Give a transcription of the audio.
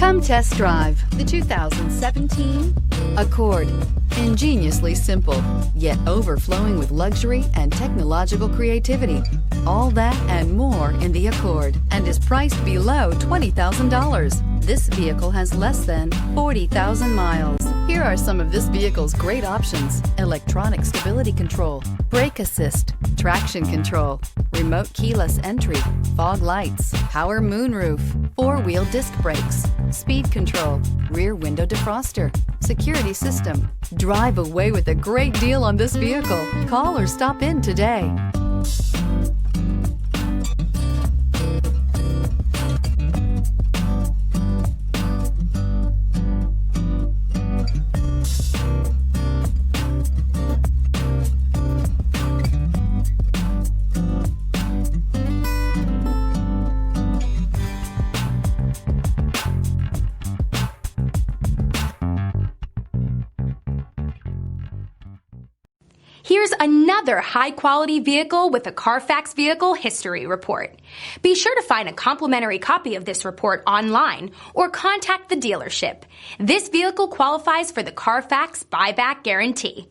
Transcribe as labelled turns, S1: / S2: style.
S1: Come test drive the 2017 Accord. Ingeniously simple, yet overflowing with luxury and technological creativity. All that and more in the Accord, and is priced below $20,000. This vehicle has less than 40,000 miles. Here are some of this vehicle's great options: electronic stability control, brake assist, traction control, remote keyless entry, fog lights, power moonroof, four-wheel disc brakes, speed control, rear window defroster, security system. Drive away with a great deal on this vehicle. Call or stop in today.
S2: Here's another high-quality vehicle with a Carfax Vehicle History Report. Be sure to find a complimentary copy of this report online or contact the dealership. This vehicle qualifies for the Carfax Buyback Guarantee.